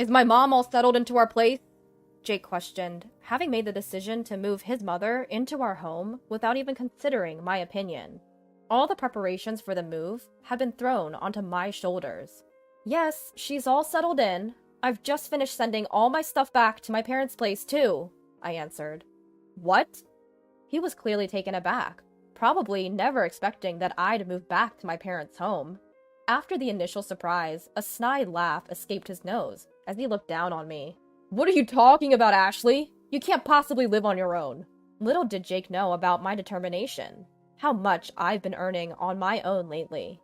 Is my mom all settled into our place? Jake questioned, having made the decision to move his mother into our home without even considering my opinion. All the preparations for the move had been thrown onto my shoulders. Yes, she's all settled in. I've just finished sending all my stuff back to my parents' place too, I answered. What? He was clearly taken aback, probably never expecting that I'd move back to my parents' home. After the initial surprise, a snide laugh escaped his nose as he looked down on me. What are you talking about, Ashley? You can't possibly live on your own. Little did Jake know about my determination, how much I've been earning on my own lately.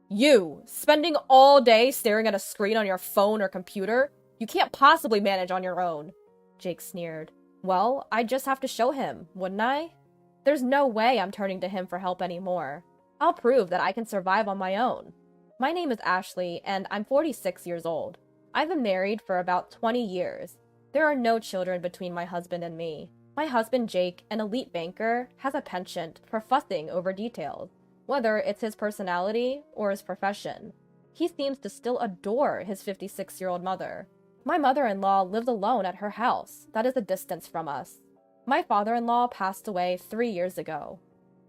You, spending all day staring at a screen on your phone or computer? You can't possibly manage on your own, Jake sneered. Well, I'd just have to show him, wouldn't I? There's no way I'm turning to him for help anymore. I'll prove that I can survive on my own. My name is Ashley, and I'm 46 years old. I've been married for about 20 years. There are no children between my husband and me. My husband, Jake, an elite banker, has a penchant for fussing over details, whether it's his personality or his profession. He seems to still adore his 56-year-old mother. My mother-in-law lives alone at her house that is a distance from us. My father-in-law passed away 3 years ago.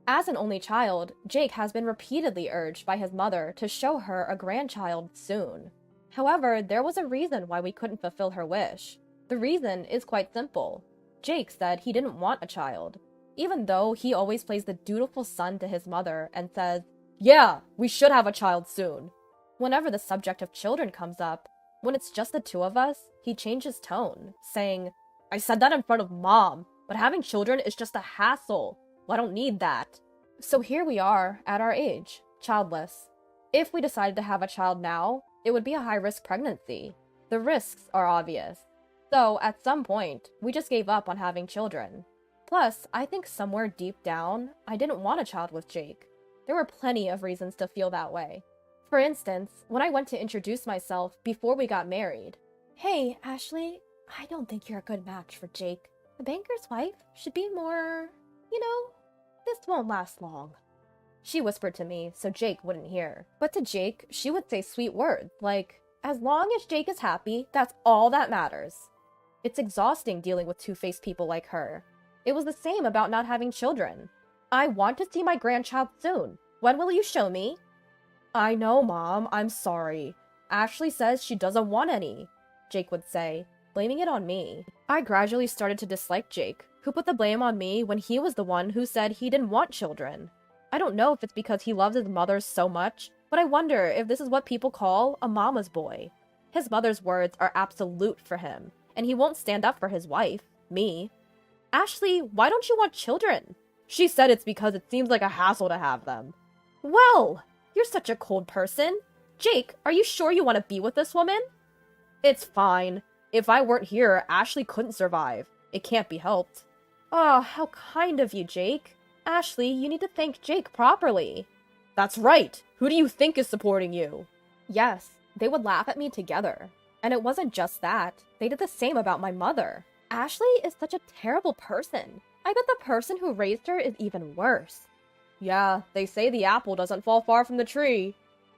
As an only child, Jake has been repeatedly urged by his mother to show her a grandchild soon. However, there was a reason why we couldn't fulfill her wish. The reason is quite simple. Jake said he didn't want a child, even though he always plays the dutiful son to his mother and says, "Yeah, we should have a child soon." Whenever the subject of children comes up, when it's just the two of us, he changes tone, saying, "I said that in front of Mom, but having children is just a hassle. Well, I don't need that." So here we are, at our age, childless. If we decided to have a child now, it would be a high-risk pregnancy. The risks are obvious. So, at some point, we just gave up on having children. Plus, I think somewhere deep down, I didn't want a child with Jake. There were plenty of reasons to feel that way. For instance, when I went to introduce myself before we got married. "Hey, Ashley, I don't think you're a good match for Jake. The banker's wife should be more, this won't last long," she whispered to me so Jake wouldn't hear. But to Jake, she would say sweet words like, "As long as Jake is happy, that's all that matters." It's exhausting dealing with two-faced people like her. It was the same about not having children. "I want to see my grandchild soon. When will you show me?" "I know, Mom, I'm sorry. Ashley says she doesn't want any," Jake would say, blaming it on me. I gradually started to dislike Jake, who put the blame on me when he was the one who said he didn't want children. I don't know if it's because he loves his mother so much, but I wonder if this is what people call a mama's boy. His mother's words are absolute for him, and he won't stand up for his wife, me. "Ashley, why don't you want children?" "She said it's because it seems like a hassle to have them." "Well, you're such a cold person. Jake, are you sure you want to be with this woman?" "It's fine. If I weren't here, Ashley couldn't survive. It can't be helped." "Oh, how kind of you, Jake. Ashley, you need to thank Jake properly." "That's right. Who do you think is supporting you?" Yes, they would laugh at me together. And it wasn't just that. They did the same about my mother. "Ashley is such a terrible person. I bet the person who raised her is even worse." "Yeah, they say the apple doesn't fall far from the tree."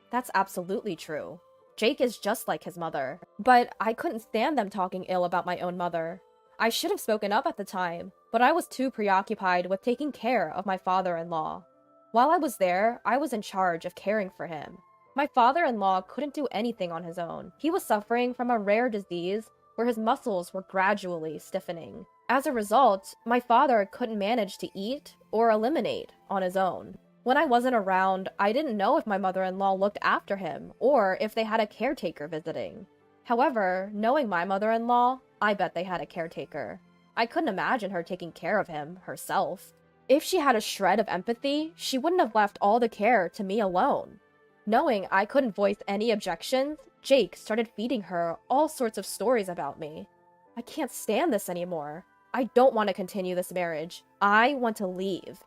That's absolutely true. Jake is just like his mother. But I couldn't stand them talking ill about my own mother. I should have spoken up at the time, but I was too preoccupied with taking care of my father-in-law. While I was there, I was in charge of caring for him. My father-in-law couldn't do anything on his own. He was suffering from a rare disease where his muscles were gradually stiffening. As a result, my father couldn't manage to eat or eliminate on his own. When I wasn't around, I didn't know if my mother-in-law looked after him or if they had a caretaker visiting. However, knowing my mother-in-law, I bet they had a caretaker. I couldn't imagine her taking care of him herself. If she had a shred of empathy, she wouldn't have left all the care to me alone. Knowing I couldn't voice any objections, Jake started feeding her all sorts of stories about me. I can't stand this anymore. I don't want to continue this marriage. I want to leave.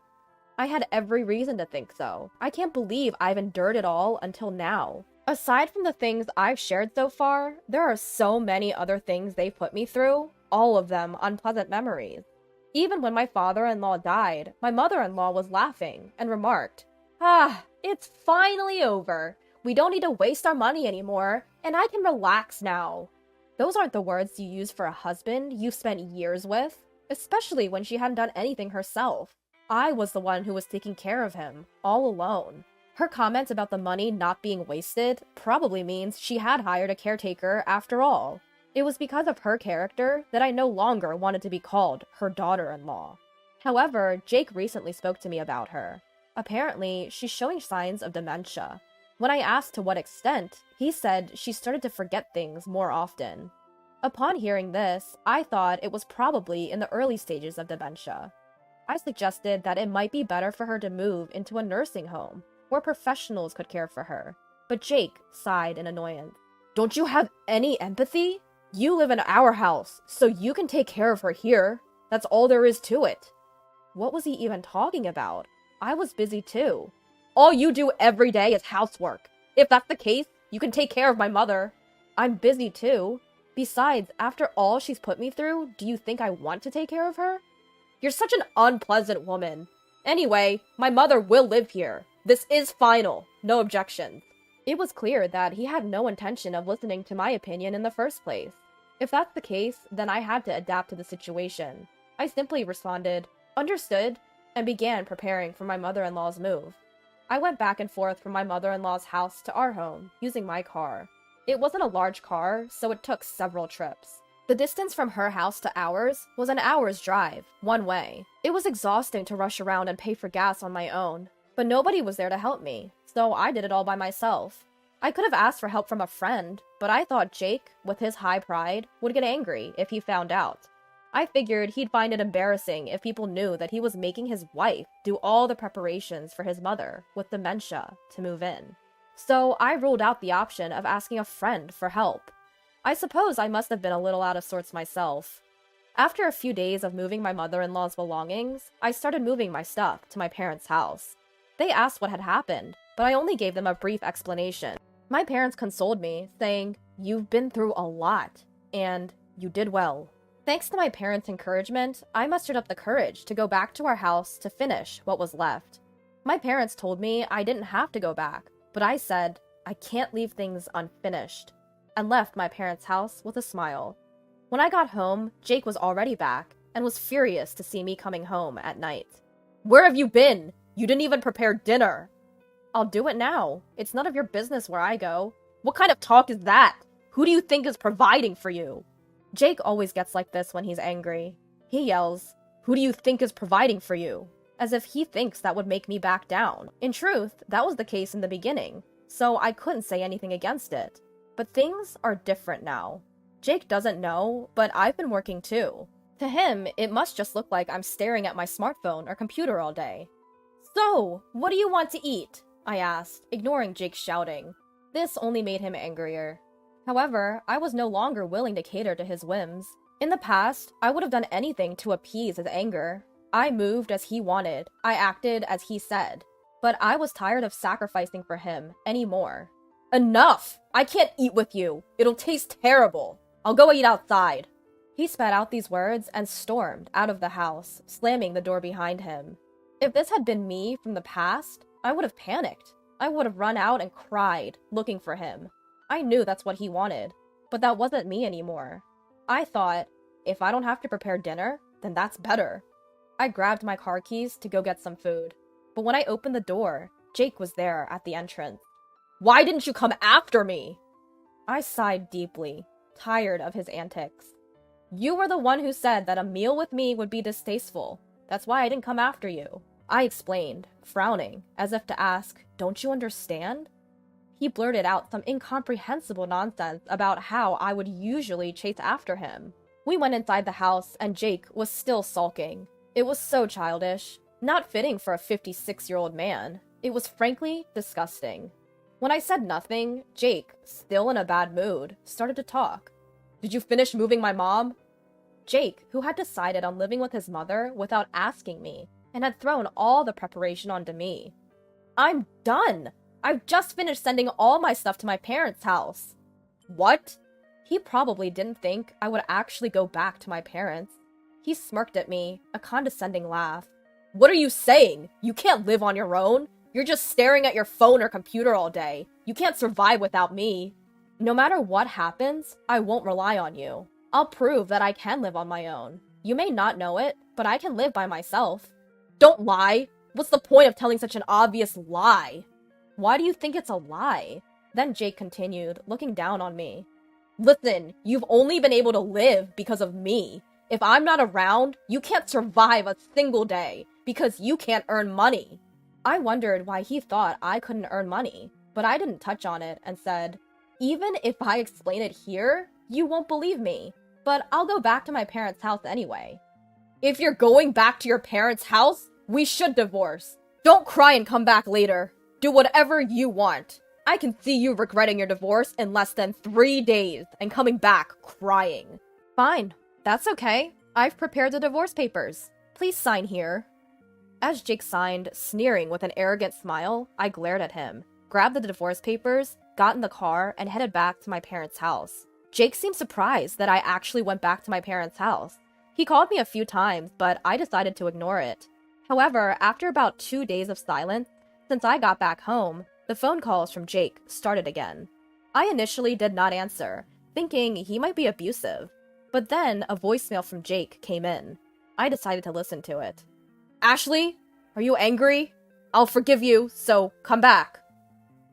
I had every reason to think so. I can't believe I've endured it all until now. Aside from the things I've shared so far, there are so many other things they've put me through, all of them unpleasant memories. Even when my father-in-law died, my mother-in-law was laughing and remarked, "Ah, it's finally over. We don't need to waste our money anymore, and I can relax now." Those aren't the words you use for a husband you've spent years with, especially when she hadn't done anything herself. I was the one who was taking care of him, all alone. Her comments about the money not being wasted probably means she had hired a caretaker after all. It was because of her character that I no longer wanted to be called her daughter-in-law. However, Jake recently spoke to me about her. Apparently, she's showing signs of dementia. When I asked to what extent, he said she started to forget things more often. Upon hearing this, I thought it was probably in the early stages of dementia. I suggested that it might be better for her to move into a nursing home, where professionals could care for her. But Jake sighed in annoyance. Don't you have any empathy? You live in our house, so you can take care of her here. That's all there is to it. What was he even talking about? I was busy too. All you do every day is housework. If that's the case, you can take care of my mother. I'm busy too. Besides, after all she's put me through, do you think I want to take care of her? You're such an unpleasant woman. Anyway, my mother will live here. This is final. No objections. It was clear that he had no intention of listening to my opinion in the first place. If that's the case, then I had to adapt to the situation. I simply responded, "Understood," and began preparing for my mother-in-law's move. I went back and forth from my mother-in-law's house to our home, using my car. It wasn't a large car, so it took several trips. The distance from her house to ours was an hour's drive, one way. It was exhausting to rush around and pay for gas on my own, but nobody was there to help me, so I did it all by myself. I could have asked for help from a friend, but I thought Jake, with his high pride, would get angry if he found out. I figured he'd find it embarrassing if people knew that he was making his wife do all the preparations for his mother, with dementia, to move in. So I ruled out the option of asking a friend for help. I suppose I must have been a little out of sorts myself. After a few days of moving my mother-in-law's belongings, I started moving my stuff to my parents' house. They asked what had happened, but I only gave them a brief explanation. My parents consoled me, saying, "You've been through a lot, and you did well." Thanks to my parents' encouragement, I mustered up the courage to go back to our house to finish what was left. My parents told me I didn't have to go back, but I said, I can't leave things unfinished, and left my parents' house with a smile. When I got home, Jake was already back, and was furious to see me coming home at night. "Where have you been? You didn't even prepare dinner." "I'll do it now. It's none of your business where I go." "What kind of talk is that? Who do you think is providing for you?" Jake always gets like this when he's angry. He yells, "Who do you think is providing for you?" As if he thinks that would make me back down. In truth, that was the case in the beginning, so I couldn't say anything against it. But things are different now. Jake doesn't know, but I've been working too. To him, it must just look like I'm staring at my smartphone or computer all day. "So, what do you want to eat?" I asked, ignoring Jake's shouting. This only made him angrier. However, I was no longer willing to cater to his whims. In the past, I would have done anything to appease his anger. I moved as he wanted. I acted as he said. But I was tired of sacrificing for him anymore. "Enough! I can't eat with you. It'll taste terrible. I'll go eat outside." He spat out these words and stormed out of the house, slamming the door behind him. If this had been me from the past, I would have panicked. I would have run out and cried, looking for him. I knew that's what he wanted, but that wasn't me anymore. I thought, if I don't have to prepare dinner, then that's better. I grabbed my car keys to go get some food, but when I opened the door, Jake was there at the entrance. "Why didn't you come after me?" I sighed deeply, tired of his antics. "You were the one who said that a meal with me would be distasteful. That's why I didn't come after you," I explained, frowning, as if to ask, "Don't you understand?" He blurted out some incomprehensible nonsense about how I would usually chase after him. We went inside the house, and Jake was still sulking. It was so childish, not fitting for a 56-year-old man. It was frankly disgusting. When I said nothing, Jake, still in a bad mood, started to talk. "Did you finish moving my mom?" Jake, who had decided on living with his mother without asking me, and had thrown all the preparation onto me. "I'm done! I've just finished sending all my stuff to my parents' house." "What?" He probably didn't think I would actually go back to my parents. He smirked at me, a condescending laugh. "What are you saying? You can't live on your own. You're just staring at your phone or computer all day. You can't survive without me." No matter what happens, I won't rely on you. I'll prove that I can live on my own. You may not know it, but I can live by myself. Don't lie! What's the point of telling such an obvious lie? Why do you think it's a lie? Then Jake continued, looking down on me. Listen, you've only been able to live because of me. If I'm not around, you can't survive a single day because you can't earn money. I wondered why he thought I couldn't earn money, but I didn't touch on it and said, even if I explain it here, you won't believe me, but I'll go back to my parents' house anyway. If you're going back to your parents' house, we should divorce. Don't cry and come back later. Do whatever you want. I can see you regretting your divorce in less than 3 days and coming back crying. Fine, that's okay. I've prepared the divorce papers. Please sign here. As Jake signed, sneering with an arrogant smile, I glared at him, grabbed the divorce papers, got in the car, and headed back to my parents' house. Jake seemed surprised that I actually went back to my parents' house. He called me a few times, but I decided to ignore it. However, after about 2 days of silence, since I got back home, the phone calls from Jake started again. I initially did not answer, thinking he might be abusive. But then a voicemail from Jake came in. I decided to listen to it. Ashley, are you angry? I'll forgive you, so come back.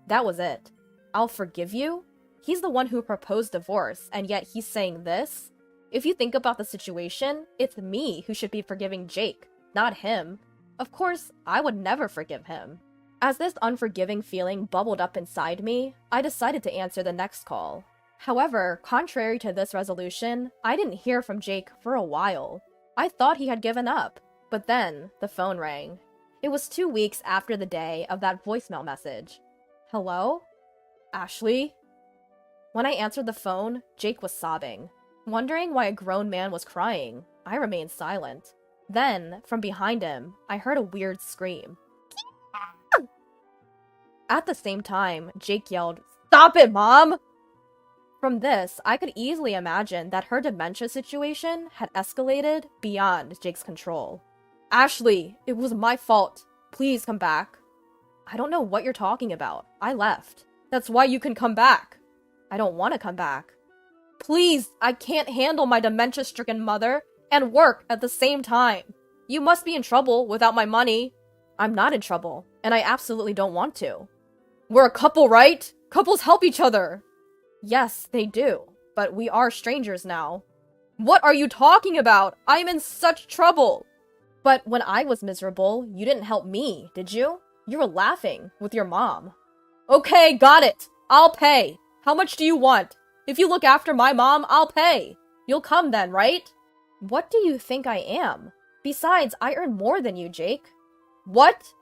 That was it. I'll forgive you? He's the one who proposed divorce, and yet he's saying this? If you think about the situation, it's me who should be forgiving Jake, not him. Of course, I would never forgive him. As this unforgiving feeling bubbled up inside me, I decided to answer the next call. However, contrary to this resolution, I didn't hear from Jake for a while. I thought he had given up, but then the phone rang. It was 2 weeks after the day of that voicemail message. Hello? Ashley? When I answered the phone, Jake was sobbing. Wondering why a grown man was crying, I remained silent. Then, from behind him, I heard a weird scream. At the same time, Jake yelled, "Stop it, Mom!" From this, I could easily imagine that her dementia situation had escalated beyond Jake's control. Ashley, it was my fault. Please come back. I don't know what you're talking about. I left. That's why you can come back. I don't want to come back. Please, I can't handle my dementia-stricken mother and work at the same time. You must be in trouble without my money. I'm not in trouble, and I absolutely don't want to. We're a couple, right? Couples help each other. Yes, they do, but we are strangers now. What are you talking about? I'm in such trouble. But when I was miserable, you didn't help me, did you? You were laughing with your mom. Okay, got it. I'll pay. How much do you want? If you look after my mom, I'll pay. You'll come then, right? What do you think I am? Besides, I earn more than you, Jake. What?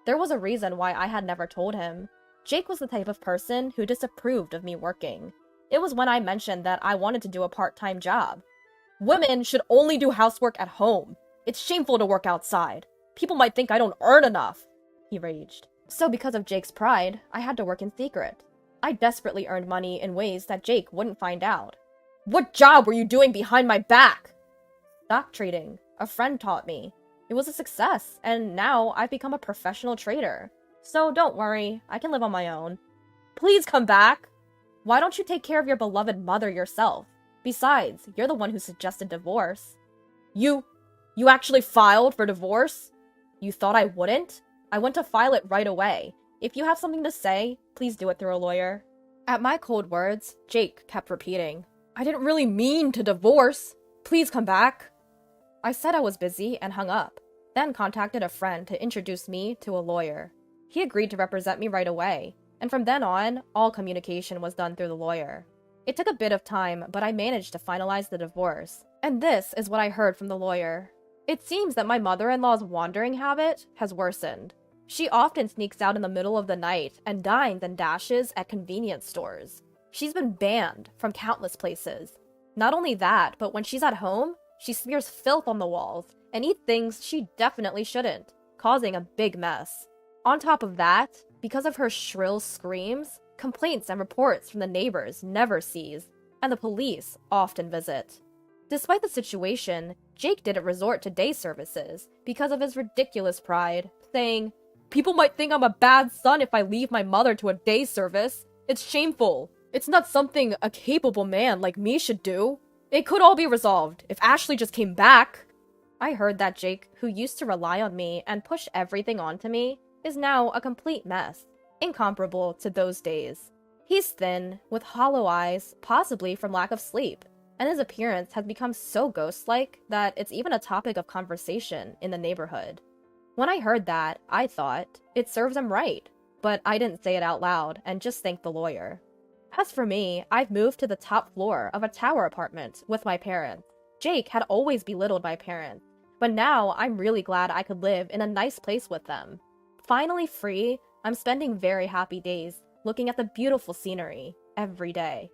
There was a reason why I had never told him. Jake was the type of person who disapproved of me working. It was when I mentioned that I wanted to do a part-time job. Women should only do housework at home. It's shameful to work outside. People might think I don't earn enough, he raged. So because of Jake's pride, I had to work in secret. I desperately earned money in ways that Jake wouldn't find out. What job were you doing behind my back? Stock trading. A friend taught me. It was a success, and now I've become a professional trader. So don't worry, I can live on my own. Please come back! Why don't you take care of your beloved mother yourself? Besides, you're the one who suggested divorce. You actually filed for divorce? You thought I wouldn't? I went to file it right away. If you have something to say, please do it through a lawyer. At my cold words, Jake kept repeating, I didn't really mean to divorce. Please come back. I said I was busy and hung up, then contacted a friend to introduce me to a lawyer. He agreed to represent me right away, and from then on, all communication was done through the lawyer. It took a bit of time, but I managed to finalize the divorce. And this is what I heard from the lawyer. It seems that my mother-in-law's wandering habit has worsened. She often sneaks out in the middle of the night and dines and dashes at convenience stores. She's been banned from countless places. Not only that, but when she's at home, she smears filth on the walls and eats things she definitely shouldn't, causing a big mess. On top of that, because of her shrill screams, complaints and reports from the neighbors never cease, and the police often visit. Despite the situation, Jake didn't resort to day services because of his ridiculous pride, saying, "People might think I'm a bad son if I leave my mother to a day service. It's shameful. It's not something a capable man like me should do. It could all be resolved if Ashley just came back. I heard that Jake, who used to rely on me and push everything onto me, is now a complete mess, incomparable to those days. He's thin, with hollow eyes, possibly from lack of sleep, and his appearance has become so ghost-like that it's even a topic of conversation in the neighborhood. When I heard that, I thought, it serves him right, but I didn't say it out loud and just thanked the lawyer. As for me, I've moved to the top floor of a tower apartment with my parents. Jake had always belittled my parents, but now I'm really glad I could live in a nice place with them. Finally free, I'm spending very happy days looking at the beautiful scenery every day.